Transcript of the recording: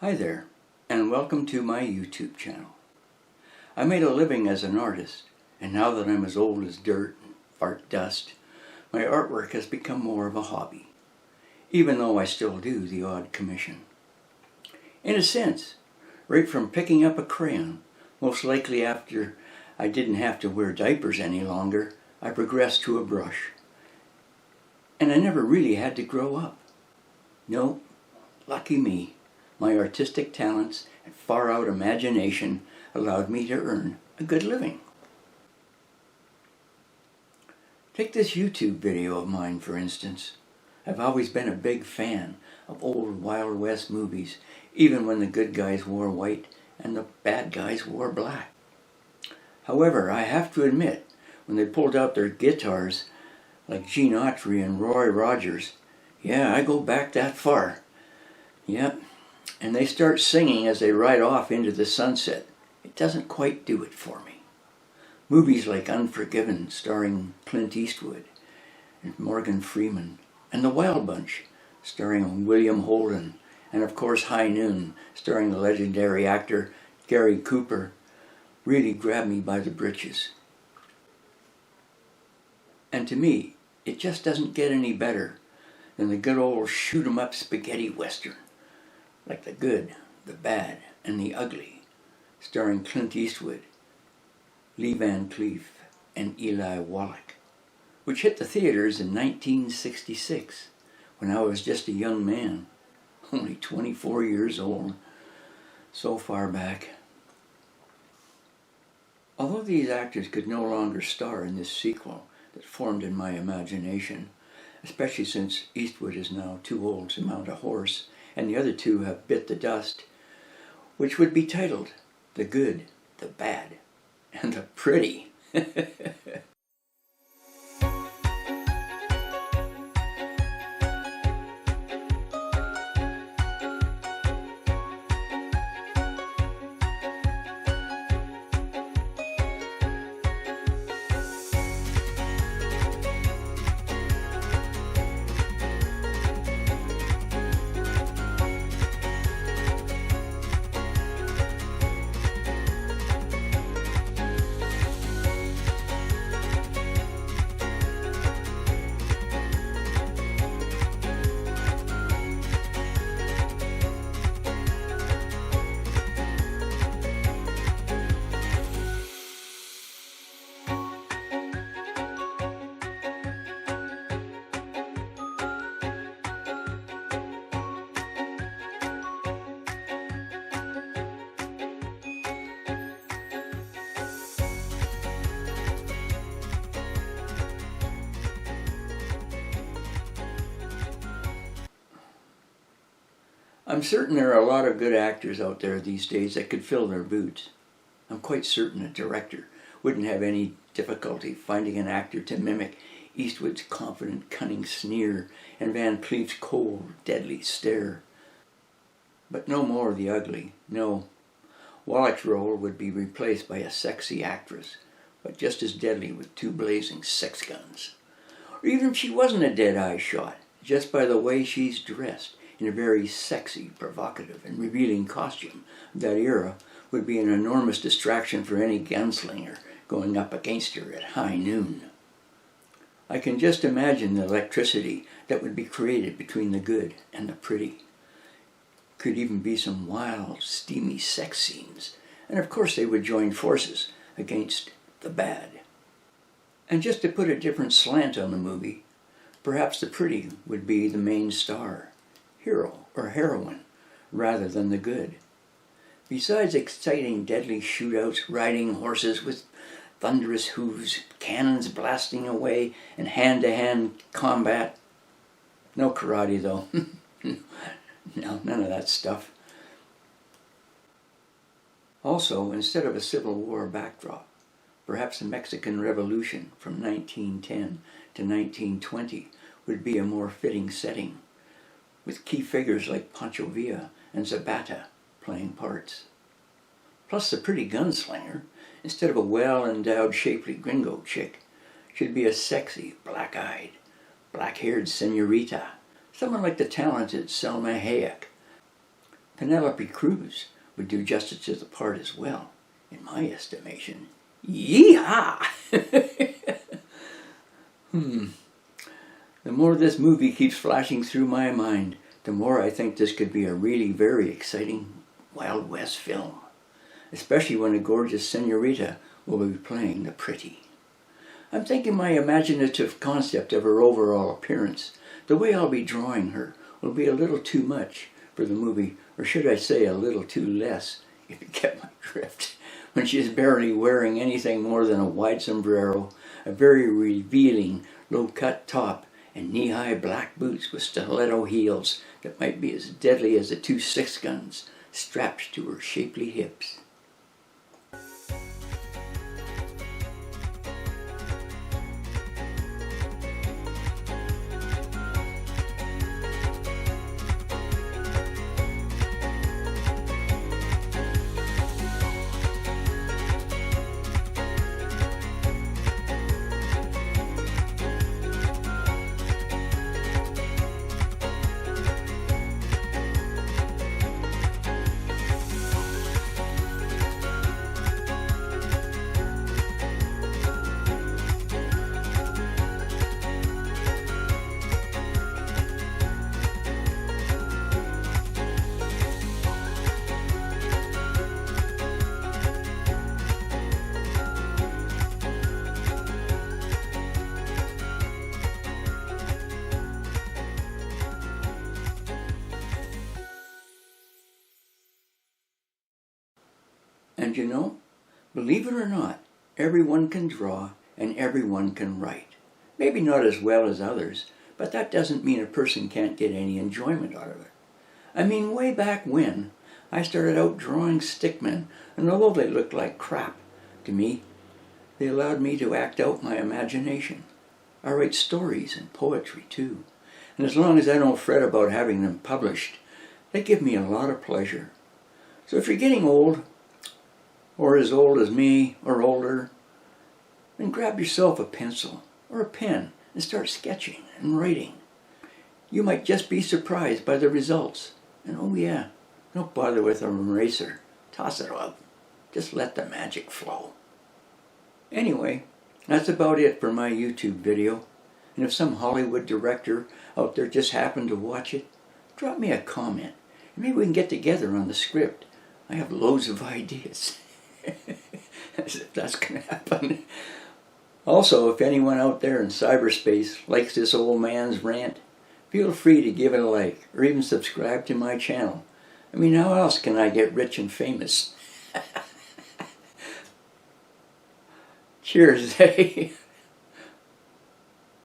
Hi there, and welcome to my YouTube channel. I made a living as an artist, and now that I'm as old as dirt and fart dust, my artwork has become more of a hobby, even though I still do the odd commission. In a sense, right from picking up a crayon, most likely after I didn't have to wear diapers any longer, I progressed to a brush. And I never really had to grow up. No, lucky me. My artistic talents and far-out imagination allowed me to earn a good living. Take this YouTube video of mine, for instance. I've always been a big fan of old Wild West movies, even when the good guys wore white and the bad guys wore black. However, I have to admit, when they pulled out their guitars, like Gene Autry and Roy Rogers, yeah, I go back that far. Yep. And they start singing as they ride off into the sunset, it doesn't quite do it for me. Movies like Unforgiven, starring Clint Eastwood and Morgan Freeman, and The Wild Bunch, starring William Holden, and of course High Noon, starring the legendary actor Gary Cooper, really grabbed me by the britches. And to me, it just doesn't get any better than the good old shoot-'em-up spaghetti western, like The Good, the Bad, and the Ugly, starring Clint Eastwood, Lee Van Cleef, and Eli Wallach, which hit the theaters in 1966, when I was just a young man, only 24 years old, so far back. Although these actors could no longer star in this sequel that formed in my imagination, especially since Eastwood is now too old to mount a horse, and the other two have bit the dust, which would be titled The Good, the Bad, and the Pretty. I'm certain there are a lot of good actors out there these days that could fill their boots. I'm quite certain a director wouldn't have any difficulty finding an actor to mimic Eastwood's confident, cunning sneer and Van Cleef's cold, deadly stare. But no more of the ugly, no. Wallach's role would be replaced by a sexy actress, but just as deadly with two blazing sex guns. Or even if she wasn't a dead-eye shot, just by the way she's dressed, in a very sexy, provocative, and revealing costume of that era, would be an enormous distraction for any gunslinger going up against her at high noon. I can just imagine the electricity that would be created between the good and the pretty. Could even be some wild, steamy sex scenes, and of course they would join forces against the bad. And just to put a different slant on the movie, perhaps the pretty would be the main star, hero or heroine, rather than the good. Besides exciting, deadly shootouts, riding horses with thunderous hooves, cannons blasting away, and hand-to-hand combat. No karate, though. No, none of that stuff. Also, instead of a Civil War backdrop, perhaps the Mexican Revolution from 1910 to 1920 would be a more fitting setting, with key figures like Pancho Villa and Zapata playing parts. Plus the pretty gunslinger, instead of a well-endowed, shapely gringo chick, should be a sexy, black-eyed, black-haired senorita, someone like the talented Selma Hayek. Penelope Cruz would do justice to the part as well, in my estimation. Yeehaw! The more this movie keeps flashing through my mind, the more I think this could be a really very exciting Wild West film. Especially when a gorgeous senorita will be playing the pretty. I'm thinking my imaginative concept of her overall appearance, the way I'll be drawing her, will be a little too much for the movie, or should I say a little too less, if you get my drift, when she is barely wearing anything more than a wide sombrero, a very revealing low-cut top, and knee-high black boots with stiletto heels that might be as deadly as the 2 6-guns strapped to her shapely hips. And you know, believe it or not, everyone can draw and everyone can write. Maybe not as well as others, but that doesn't mean a person can't get any enjoyment out of it. I mean, way back when, I started out drawing stickmen, and although they looked like crap to me, they allowed me to act out my imagination. I write stories and poetry too, and as long as I don't fret about having them published, they give me a lot of pleasure. So if you're getting old, or as old as me, or older, then grab yourself a pencil or a pen and start sketching and writing. You might just be surprised by the results. And oh yeah, don't bother with an eraser. Toss it out. Just let the magic flow. Anyway, that's about it for my YouTube video. And if some Hollywood director out there just happened to watch it, drop me a comment. And maybe we can get together on the script. I have loads of ideas. As if that's going to happen. Also, if anyone out there in cyberspace likes this old man's rant, feel free to give it a like or even subscribe to my channel. I mean, how else can I get rich and famous? Cheers, eh?